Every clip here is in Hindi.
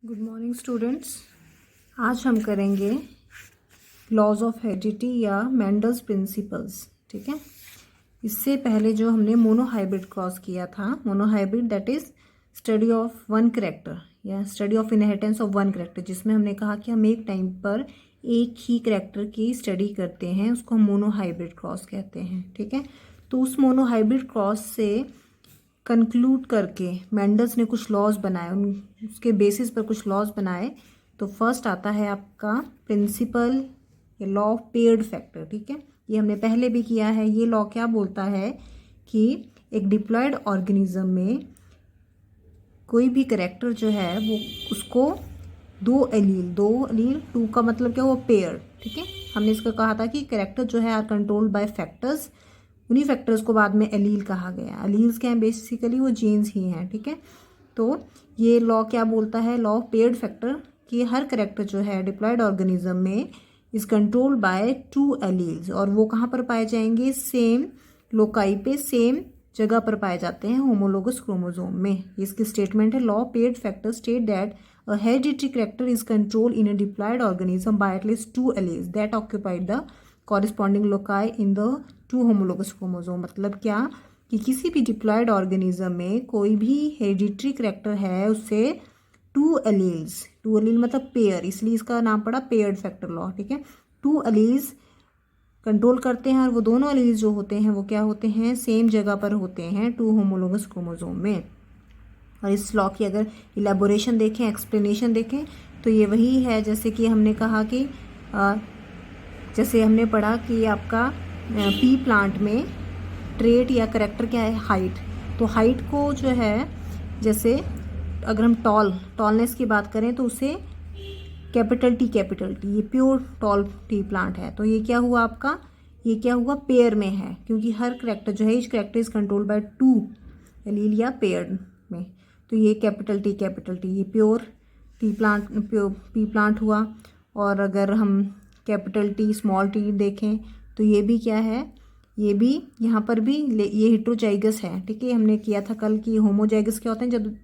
Good morning students. आज हम करेंगे लॉज ऑफ हेरिडिटी या मेंडल्स प्रिंसिपल्स। ठीक है, इससे पहले जो हमने मोनोहाइब्रिड क्रॉस किया था, monohybrid that is study of one character या study of inheritance of one character, जिसमें हमने कहा कि हम एक टाइम पर एक ही करेक्टर की स्टडी करते हैं, उसको हम मोनोहाइब्रिड क्रॉस कहते हैं। ठीक है, तो उस मोनोहाइब्रिड क्रॉस से कंक्लूड करके मेंडल्स ने कुछ लॉज बनाए, उसके बेसिस पर कुछ लॉज बनाए। तो फर्स्ट आता है आपका प्रिंसिपल या लॉ ऑफ पेयर्ड फैक्टर। ठीक है, ये हमने पहले भी किया है। ये लॉ क्या बोलता है कि एक डिप्लॉयड ऑर्गेनिज्म में कोई भी करेक्टर जो है वो उसको दो एलील, टू का मतलब क्या हुआ, पेयर। ठीक है, हमने इसका कहा था कि करेक्टर जो है आर कंट्रोल्ड बाय फैक्टर्स, उन्हीं फैक्टर्स को बाद में एलील कहा गया। एलील्स क्या हैं, बेसिकली वो जीन्स ही हैं। ठीक है, तो ये लॉ क्या बोलता है, लॉ ऑफ पेयर्ड फैक्टर, कि हर करेक्टर जो है डिप्लॉयड ऑर्गेनिज्म में is controlled by two alleles, और वो कहाँ पर पाए जाएंगे, सेम लोकाई पे, सेम जगह पर पाए जाते हैं, होमोलोगस क्रोमोसोम में। इसकी स्टेटमेंट है, law paired factor state that a hereditary character is controlled in a diploid organism by at least two alleles that occupied the corresponding loci in the two homologous chromosome। मतलब क्या कि किसी भी डिप्लॉयड ऑर्गेनिज्म में कोई भी हेरिडिटरी करेक्टर है, उससे टू एलील मतलब पेयर, इसलिए इसका नाम पड़ा पेयर्ड फैक्टर लॉ। ठीक है, टू एलील्स कंट्रोल करते हैं, और वो दोनों एलील्स जो होते हैं वो क्या होते हैं, सेम जगह पर होते हैं, टू होमोलोगस क्रोमोसोम में। और इस लॉ की अगर इलेबोरेशन देखें, एक्सप्लेनेशन देखें, तो ये वही है जैसे कि हमने कहा कि जैसे हमने पढ़ा कि आपका पी प्लांट में ट्रेट या करेक्टर क्या है, हाइट। तो हाइट को जो है, जैसे अगर हम टॉलनेस की बात करें तो उसे कैपिटल टी, ये प्योर टॉल टी प्लांट है। तो ये क्या हुआ आपका, ये क्या हुआ, पेयर में है, क्योंकि हर करेक्टर जो है, each character is controlled by two allele या पेयर में। तो ये कैपिटल टी ये pure T plant, P plant हुआ। और अगर हम कैपिटल टी स्मॉल टी देखें तो ये भी क्या है, ये भी यहाँ पर भी ये हेट्रोजाइगस है। ठीक है, हमने किया था कल कि होमोजाइगस क्या होते हैं, जब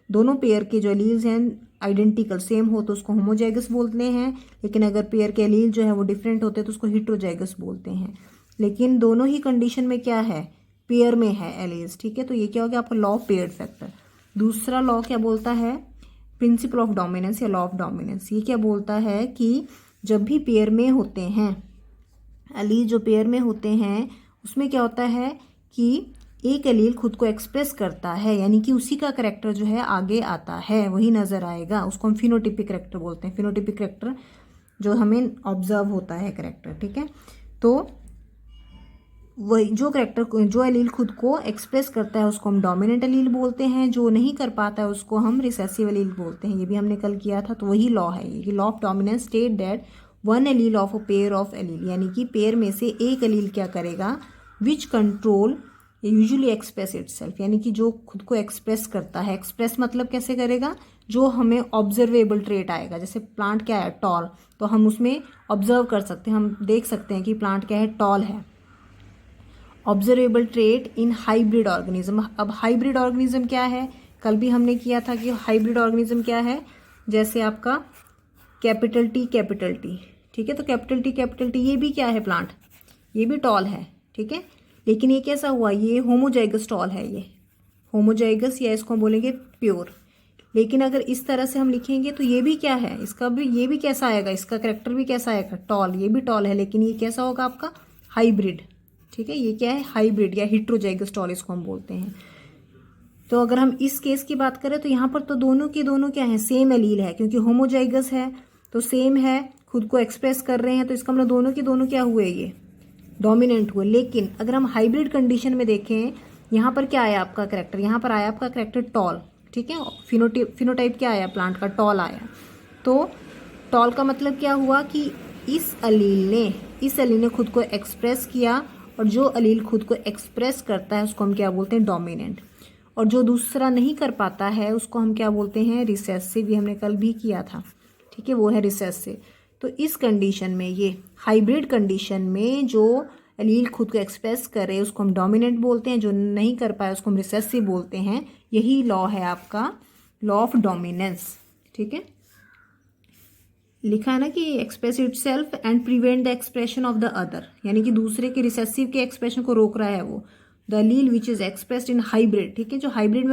दोनों पेयर के जो एलील्स हैं आइडेंटिकल सेम हो तो उसको होमोजाइगस बोलते हैं, लेकिन अगर पेयर के एलील जो है वो डिफरेंट होते हैं तो उसको हेट्रोजाइगस बोलते हैं। लेकिन दोनों ही कंडीशन में क्या है, पेयर में है एलील्स। ठीक है, तो ये क्या हो गया आपका लॉ ऑफ पेयर्ड फैक्टर। दूसरा लॉ क्या बोलता है, प्रिंसिपल ऑफ डोमिनेंस या लॉ ऑफ डोमिनेंस। ये क्या बोलता है कि जब भी पेयर में होते हैं, एलील जो पेयर में होते हैं, उसमें क्या होता है कि एक एलील खुद को एक्सप्रेस करता है, यानी कि उसी का करेक्टर जो है आगे आता है, वही नजर आएगा, उसको हम फिनोटिपिक करेक्टर बोलते हैं। फिनोटिपिक करेक्टर जो हमें ऑब्जर्व होता है करेक्टर। ठीक है, तो वही जो करेक्टर, जो एलील खुद को एक्सप्रेस करता है उसको हम डोमिनेंट एलील बोलते हैं, जो नहीं कर पाता है उसको हम रिसेसिव एलील बोलते हैं। ये भी हमने कल किया था। तो वही लॉ है ये, law of dominance state that one allele of a pair of allele, यानी कि पेयर में से एक एलील क्या करेगा, which control usually express itself, यानी कि जो खुद को एक्सप्रेस करता है। एक्सप्रेस मतलब कैसे करेगा, जो हमें ऑब्जर्वेबल ट्रेट आएगा। जैसे प्लांट क्या है, टॉल, तो हम उसमें ऑब्जर्व कर सकते हैं, हम देख सकते हैं कि प्लांट क्या है, टॉल है। Observable trait in hybrid organism. अब हाइब्रिड ऑर्गेनिज्म क्या है, कल भी हमने किया था कि हाइब्रिड ऑर्गेनिज्म क्या है, जैसे आपका कैपिटल टी। ठीक है, तो कैपिटल टी ये भी क्या है, प्लांट, ये भी टॉल है। ठीक है, लेकिन ये कैसा हुआ, ये होमोजाइगस टॉल है, ये होमोजाइगस, या इसको बोलेंगे प्योर। लेकिन अगर इस तरह से हम लिखेंगे तो ये भी क्या है, इसका भी, ये भी कैसा आएगा, इसका करेक्टर भी कैसा आएगा, टॉल, ये भी टॉल है, लेकिन ये कैसा होगा आपका, हाइब्रिड। ठीक है, ये क्या है, हाइब्रिड या हेट्रोजाइगस टॉल इसको हम बोलते हैं। तो अगर हम इस केस की बात करें तो यहाँ पर तो दोनों के दोनों क्या है, सेम एलील है, क्योंकि होमोजाइगस है तो सेम है, खुद को एक्सप्रेस कर रहे हैं, तो इसका मतलब दोनों के दोनों क्या हुए, ये डोमिनेंट हुए। लेकिन अगर हम हाइब्रिड कंडीशन में देखें, यहाँ पर क्या आया आपका करेक्टर, यहाँ पर आया आपका करेक्टर टॉल। ठीक है, फिनोटाइप क्या आया, प्लांट का टॉल आया। तो टॉल का मतलब क्या हुआ कि इस एलील ने खुद को एक्सप्रेस किया, और जो एलील खुद को एक्सप्रेस करता है उसको हम क्या बोलते हैं, डोमिनेंट। और जो दूसरा नहीं कर पाता है उसको हम क्या बोलते हैं, रिसेसिव। ये हमने कल भी किया था। ठीक है, वो है रिसेसिव। तो इस कंडीशन में, ये हाइब्रिड कंडीशन में, जो एलील खुद को एक्सप्रेस करे उसको हम डोमिनेंट बोलते हैं, जो नहीं कर पाए उसको हम रिसेसिव बोलते हैं। यही लॉ है आपका लॉ ऑफ डोमिनेंस। ठीक है, लिखा है ना कि express it self and prevent the expression of the other, यानी कि दूसरे के रिसेसिव के एक्सप्रेशन को रोक रहा है वो। The allele which is expressed in hybrid, ठीक है, जो हाइब्रिड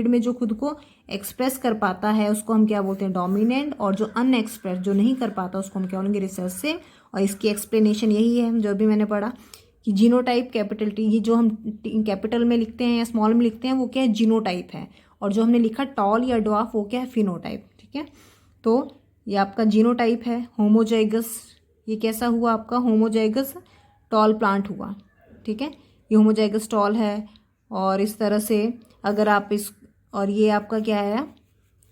में जो खुद को एक्सप्रेस कर पाता है उसको हम क्या बोलते हैं, डोमिनेंट, और जो अनएक्सप्रेस जो नहीं कर पाता उसको हम क्या बोलेंगे, रिसेसिव। और इसकी एक्सप्लेनेशन यही है जो भी मैंने पढ़ा कि जीनोटाइप कैपिटल टी, ये जो हम कैपिटल में लिखते हैं या स्मॉल में लिखते हैं वो क्या है, जीनोटाइप है, और जो हमने लिखा टॉल या ड्वार्फ वो क्या है, फिनोटाइप। ठीक है, तो ये आपका जीनोटाइप है होमोजाइगस, ये कैसा हुआ आपका होमोजाइगस टॉल प्लांट हुआ। ठीक है, ये होमोजाइगस टॉल है, और इस तरह से अगर आप इस, और ये आपका क्या है,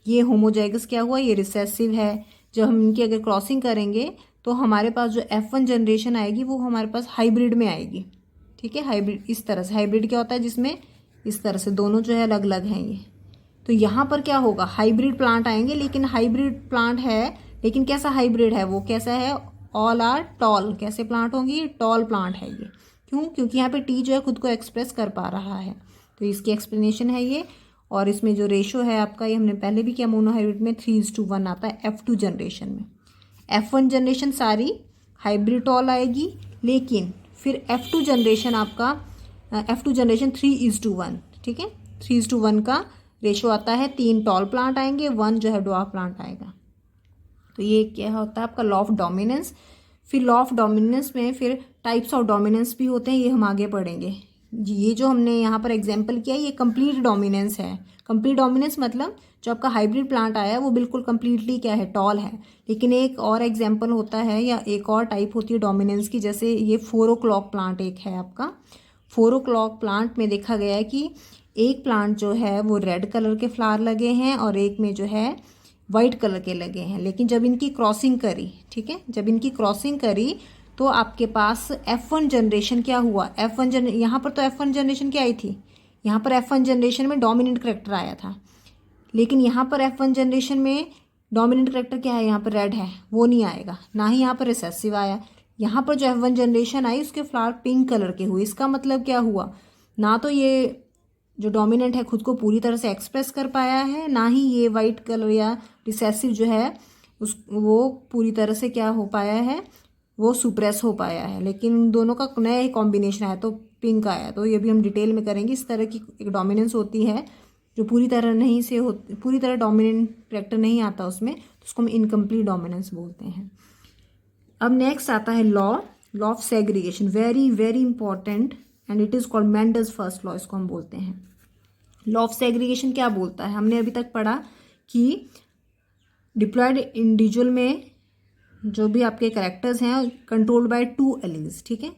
ये होमोजाइगस क्या हुआ, ये रिसेसिव है। जब हम इनकी अगर क्रॉसिंग करेंगे तो हमारे पास जो F1 जनरेशन आएगी वो हमारे पास हाइब्रिड में आएगी। ठीक है, हाइब्रिड इस तरह से, हाइब्रिड क्या होता है जिसमें इस तरह से दोनों जो है अलग अलग हैं ये। तो यहाँ पर क्या होगा, हाइब्रिड प्लांट आएंगे, लेकिन हाइब्रिड प्लांट है, लेकिन कैसा हाइब्रिड है, वो कैसा है, ऑल आर टॉल, कैसे प्लांट होंगी, टॉल प्लांट है ये। क्यों, क्योंकि यहाँ पे टी जो है खुद को एक्सप्रेस कर पा रहा है, तो इसकी एक्सप्लेनेशन है ये। और इसमें जो रेशो है आपका, ये हमने पहले भी किया, मोनोहाइब्रिड में 3:1 आता है F2 जनरेशन में। F1 जनरेशन सारी हाइब्रिड टॉल आएगी, लेकिन फिर F2 जनरेशन आपका F2 जनरेशन 3:1, ठीक है, 3:1 का रेशो आता है, 3 टॉल प्लांट आएंगे, 1 जो है ड्वार्फ प्लांट आएगा। तो ये क्या होता है आपका लॉ ऑफ डोमिनेंस। फिर लॉ ऑफ डोमिनेंस में फिर टाइप्स ऑफ डोमिनेंस भी होते हैं, ये हम आगे पढ़ेंगे। ये जो हमने यहाँ पर एग्जाम्पल किया ये कंप्लीट डोमिनेंस है। कंप्लीट डोमिनेंस मतलब जो आपका हाइब्रिड प्लांट आया है वो बिल्कुल कंप्लीटली क्या है, टॉल है। लेकिन एक और एग्जाम्पल होता है या एक और टाइप होती है डोमिनेंस की, जैसे ये 4 o'clock प्लांट एक है आपका। 4 o'clock प्लांट में देखा गया है कि एक प्लांट जो है वो रेड कलर के फ्लावर लगे हैं और एक में जो है वाइट कलर के लगे हैं। लेकिन जब इनकी क्रॉसिंग करी, ठीक है, जब इनकी क्रॉसिंग करी तो आपके पास F1 जनरेशन क्या हुआ, यहाँ पर तो F1 जनरेशन क्या आई थी, यहाँ पर F1 जनरेशन में डोमिनेंट करेक्टर आया था। लेकिन यहाँ पर F1 जनरेशन में डोमिनेंट करेक्टर क्या है, यहाँ पर रेड है, वो नहीं आएगा, ना ही यहाँ पर रिसेसिव आया। यहाँ पर जो F1 जनरेशन आई उसके फ्लावर पिंक कलर के हुए। इसका मतलब क्या हुआ, ना तो ये जो डोमिनेंट है खुद को पूरी तरह से एक्सप्रेस कर पाया है, ना ही ये वाइट कलर या रिसेसिव जो है वो पूरी तरह से क्या हो पाया है, वो सुप्रेस हो पाया है। लेकिन दोनों का नया कॉम्बिनेशन आया तो पिंक आया। तो ये भी हम डिटेल में करेंगे। इस तरह की एक डोमिनेंस होती है जो पूरी तरह डोमिनेंट कैरेक्टर नहीं आता उसमें, तो उसको हम इनकम्प्लीट डोमिनेंस बोलते हैं। अब नेक्स्ट आता है law of segregation, very very important, and it is called Mendel's first law, इसको हम बोलते हैं। लॉ ऑफ सेग्रीगेशन क्या बोलता है, हमने अभी तक पढ़ा कि डिप्लॉयड इंडिविजुअल में जो भी आपके कैरेक्टर्स हैं कंट्रोल्ड बाय 2 एलील्स, ठीक है,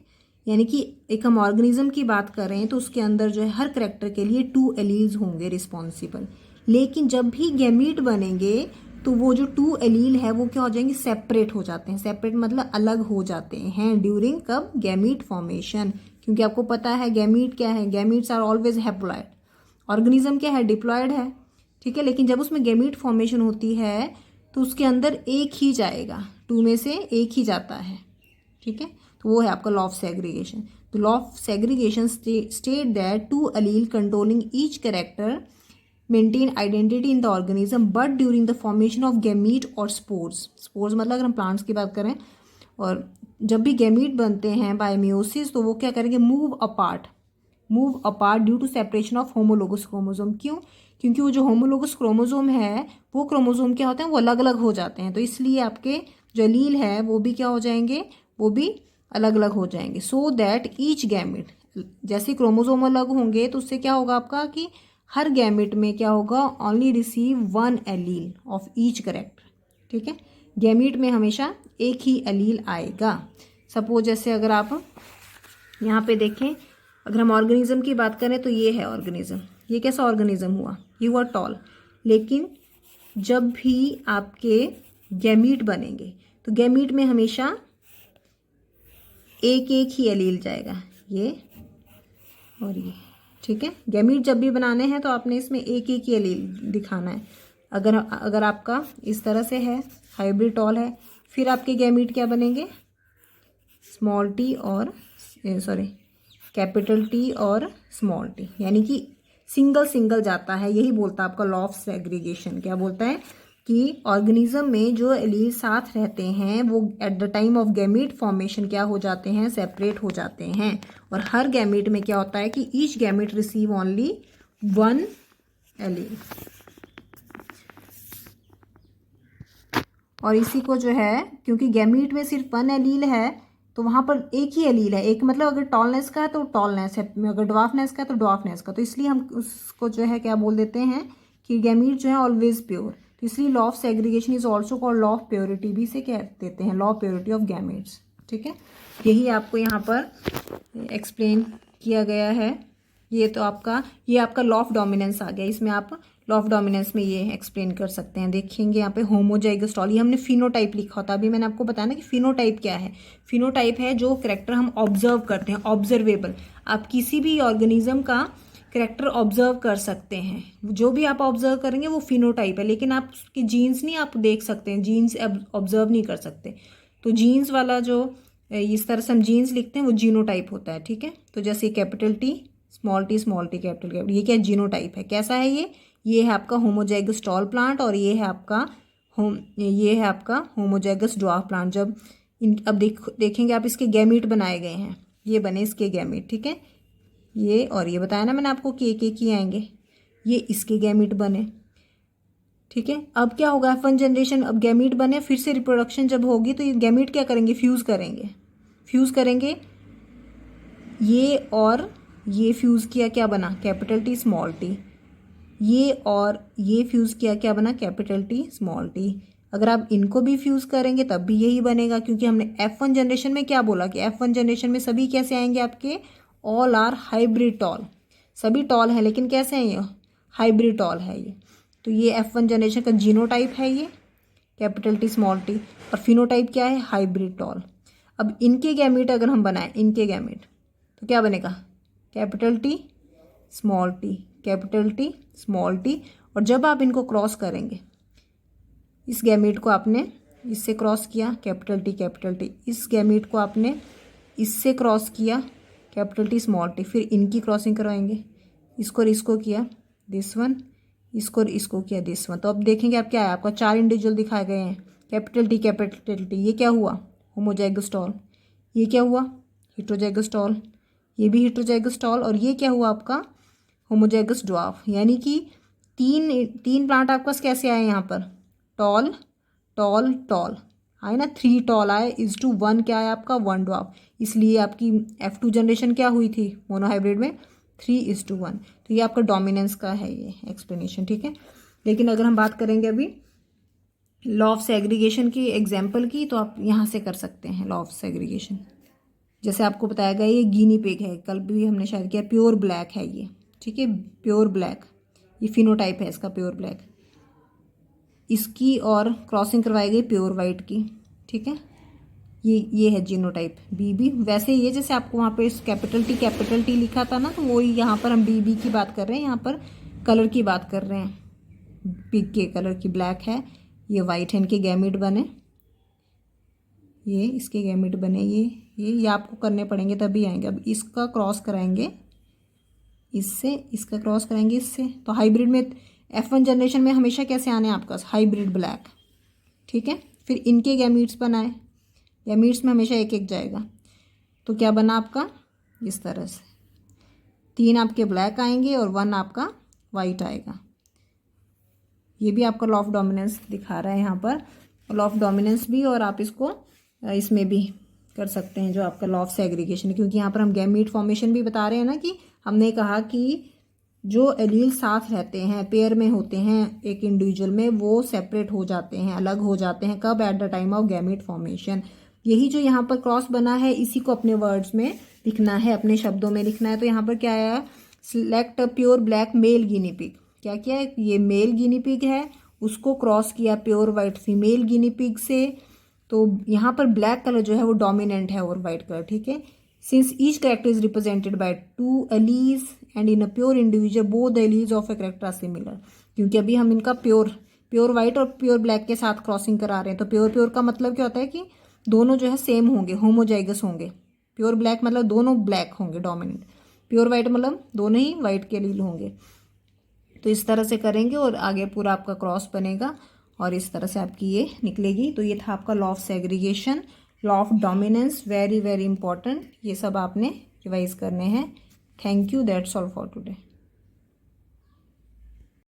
यानी कि एक हम ऑर्गेनिज्म की बात कर रहे हैं तो उसके अंदर जो है हर कैरेक्टर के लिए 2 एलील्स होंगे रिस्पॉन्सिबल। लेकिन जब भी गैमीट बनेंगे तो वो जो 2 एलील है वो क्या हो जाएंगे, सेपरेट हो जाते हैं। सेपरेट मतलब अलग हो जाते हैं ड्यूरिंग कब, गैमीट फॉर्मेशन। क्योंकि आपको पता है गैमीट क्या है, gametes are always haploid. Organism क्या है, डिप्लॉयड है, ठीक है। लेकिन जब उसमें गैमीट फॉर्मेशन होती है तो उसके अंदर एक ही जाएगा, 2 में से एक ही जाता है, ठीक है। तो वो है आपका लॉ ऑफ सेग्रीगेशन। तो law of segregation state that 2 allele controlling each character maintain identity in the organism but during the formation of gamete और स्पोर्स मतलब अगर हम प्लांट्स की बात करें, और जब भी गैमीट बनते हैं बाय मियोसिस तो वो क्या करेंगे, move apart due to separation of homologous chromosome. क्यों, क्योंकि वो जो होमोलोगस क्रोमोसोम है वो क्रोमोसोम क्या होते हैं, वो अलग अलग हो जाते हैं। तो इसलिए आपके जो एलील है वो भी क्या हो जाएंगे, वो भी अलग अलग हो जाएंगे। सो दैट ईच गैमिट, जैसे क्रोमोसोम अलग होंगे तो उससे क्या होगा आपका कि हर गैमिट में क्या होगा, only receive 1 allele of each character, ठीक है। गैमिट में हमेशा एक ही एलील आएगा। सपोज जैसे अगर आप यहाँ पे देखें, अगर हम ऑर्गेनिज्म की बात करें तो ये है ऑर्गेनिज्म, ये कैसा ऑर्गेनिज्म हुआ, ये हुआ टॉल। लेकिन जब भी आपके गैमीट बनेंगे तो गैमीट में हमेशा एक ही एलील जाएगा, ये और ये, ठीक है। गैमीट जब भी बनाने हैं तो आपने इसमें एक ही एलील दिखाना है। अगर आपका इस तरह से है, हाइब्रिड टॉल है, फिर आपके गैमीट क्या बनेंगे, स्मॉल टी और कैपिटल टी और स्मॉल टी, यानी कि सिंगल जाता है। यही बोलता है आपका लॉ ऑफ सेग्रीगेशन, क्या बोलता है, कि ऑर्गेनिज्म में जो एलील साथ रहते हैं वो at the time of gamete formation क्या हो जाते हैं, सेपरेट हो जाते हैं। और हर गैमीट में क्या होता है कि each gamete receive only one allele. और इसी को जो है, क्योंकि गैमीट में सिर्फ वन एलील है तो वहाँ पर एक ही एलील है, एक मतलब अगर टॉलनेस का है तो टॉलनेस है, अगर ड्वार्फनेस का है तो ड्वार्फनेस का, तो इसलिए हम उसको जो है क्या बोल देते हैं कि गैमीट जो है ऑलवेज प्योर। तो इसलिए law of segregation is also called law of purity भी से कह देते हैं, law of purity of gametes. ठीक है, यही आपको यहाँ पर एक्सप्लेन किया गया है। ये आपका लॉ ऑफ डोमिनेंस आ गया। इसमें आप लॉ ऑफ डोमिनेंस में ये एक्सप्लेन कर सकते हैं। देखेंगे यहाँ पे होमोजाइगस टॉल, ये हमने फिनोटाइप लिखा होता है। अभी मैंने आपको बताया ना कि फिनोटाइप क्या है। फिनोटाइप है जो करेक्टर हम ऑब्जर्व करते हैं, ऑब्जर्वेबल। आप किसी भी ऑर्गेनिज्म का करेक्टर ऑब्जर्व कर सकते हैं, जो भी आप ऑब्जर्व करेंगे वो फिनोटाइप है। लेकिन आप उसके जीन्स नहीं आप देख सकते हैं, जीन्स ऑब्जर्व नहीं कर सकते। तो जीन्स वाला जो इस तरह से हम जीन्स लिखते हैं वो जीनोटाइप होता है। ठीक है, तो जैसे capital T small T capital capital, ये क्या जीनोटाइप है। कैसा है ये है आपका होमोजाइगस टॉल प्लांट और ये है आपका होमोजाइगस ड्वार्फ प्लांट। जब अब देखेंगे आप, इसके गैमीट बनाए गए हैं, ये बने इसके गैमीट। ठीक है, ये और ये बताया ना मैंने आपको कि एक ही आएंगे, ये इसके गैमीट बने। ठीक है, अब क्या होगा, F1 जनरेशन, अब गैमीट बने, फिर से रिप्रोडक्शन जब होगी तो ये गैमीट क्या करेंगे, फ्यूज़ करेंगे। ये और ये फ्यूज़ किया, क्या बना, कैपिटल टी स्मॉल टी। ये और ये फ्यूज़ किया, क्या बना, कैपिटल टी स्मॉल टी। अगर आप इनको भी फ्यूज़ करेंगे तब भी यही बनेगा, क्योंकि हमने F1 जनरेशन में क्या बोला कि F1 जनरेशन में सभी कैसे आएंगे आपके, ऑल आर हाइब्रिड टॉल। सभी टॉल है लेकिन कैसे हैं, ये हाइब्रिड टॉल है ये। तो ये F1 जनरेशन का जीनोटाइप है ये, कैपिटल टी स्मॉल टी। और फिनोटाइप क्या है, हाइब्रिड टॉल। अब इनके गैमीट अगर हम बनाएं, इनके गैमीट, तो क्या बनेगा, capital T small T, capital T small T. और जब आप इनको क्रॉस करेंगे, इस गैमीट को आपने इससे क्रॉस किया, कैपिटल टी, इस गैमीट को आपने इससे क्रॉस किया, कैपिटल टी स्मॉल टी, फिर इनकी क्रॉसिंग करवाएंगे, इसको और इसको किया दिस वन, इसको और इसको किया दिस वन। तो अब देखेंगे आप क्या है, आपका 4 इंडिविजुअल दिखाए गए हैं, कैपिटल टी। ये क्या हुआ, होमोजाइगस टॉल। ये क्या हुआ, हेटेरोजाइगस टॉल। ये भी हेटेरोजाइगस टॉल। और ये क्या हुआ आपका, होमोजाइगस ड्वार्फ। यानी कि तीन प्लांट आपके पास कैसे आए यहाँ पर, टॉल टॉल टॉल आए ना, 3 टॉल आए इज टू 1 क्या है आपका, 1 ड्वार्फ। इसलिए आपकी F2 जनरेशन क्या हुई थी मोनोहाइब्रिड में, 3:1। तो ये आपका डोमिनेंस का है ये एक्सप्लेनेशन। ठीक है, लेकिन अगर हम बात करेंगे अभी लॉ ऑफ सेग्रीगेशन की एग्जाम्पल की, तो आप यहाँ से कर सकते हैं लॉ ऑफ सेग्रीगेशन। जैसे आपको बताया गया ये गिनी पिग है, कल भी हमने शायद किया, प्योर ब्लैक है ये। ठीक है, प्योर ब्लैक, ये फिनोटाइप है इसका, प्योर ब्लैक। इसकी और क्रॉसिंग करवाई गई प्योर वाइट की। ठीक है, ये है जीनोटाइप BB। वैसे ये जैसे आपको वहाँ पे कैपिटल टी लिखा था ना, तो वही यहाँ पर हम BB की बात कर रहे हैं, यहाँ पर कलर की बात कर रहे हैं। पिग के कलर की ब्लैक है, ये वाइट है, इनके गैमिट बने, ये इसके गैमिट बने, ये आपको करने पड़ेंगे तभी आएंगे। अब इसका क्रॉस कराएंगे इससे, इसका क्रॉस कराएंगे इससे। तो हाइब्रिड में F1 जनरेशन में हमेशा कैसे आने हैं आपके पास, हाइब्रिड ब्लैक। ठीक है, फिर इनके गैमीट्स बनाए, गैमीट्स में हमेशा एक जाएगा। तो क्या बना आपका, इस तरह से 3 आपके ब्लैक आएंगे और 1 आपका वाइट आएगा। ये भी आपका लॉ ऑफ डोमिनेंस दिखा रहा है यहाँ पर, लॉ ऑफ डोमिनेंस भी। और आप इसको इसमें भी कर सकते हैं जो आपका लॉ ऑफ सेग्रीगेशन, क्योंकि यहाँ पर हम गैमीट फॉर्मेशन भी बता रहे हैं ना, कि हमने कहा कि जो एलील साथ रहते हैं, पेयर में होते हैं एक इंडिविजुअल में, वो सेपरेट हो जाते हैं, अलग हो जाते हैं, कब, at the time of gamete formation. यही जो यहाँ पर क्रॉस बना है, इसी को अपने वर्ड्स में लिखना है, अपने शब्दों में लिखना है। तो यहाँ पर क्या आया, select pure black male guinea pig. क्या किया है, ये मेल गिनी पिग है, उसको क्रॉस किया pure white female guinea pig से। तो यहाँ पर ब्लैक कलर जो है वो डोमिनेंट है ओवर वाइट कलर। ठीक है, since each character is represented by 2 alleles and in a pure individual both the alleles of a character are similar. क्योंकि अभी हम इनका प्योर वाइट और प्योर ब्लैक के साथ क्रॉसिंग करा रहे हैं। तो प्योर का मतलब क्या होता है कि दोनों जो है सेम होंगे, होमोजाइगस होंगे। प्योर ब्लैक मतलब दोनों ब्लैक होंगे डोमिनेंट, प्योर वाइट मतलब दोनों ही वाइट के एलील होंगे। तो इस तरह से करेंगे और आगे पूरा आपका क्रॉस बनेगा और इस तरह से आपकी ये निकलेगी। तो ये था आपका law of segregation, law of dominance, very very important. ये सब आपने रिवाइज करने हैं। Thank you, that's all for today.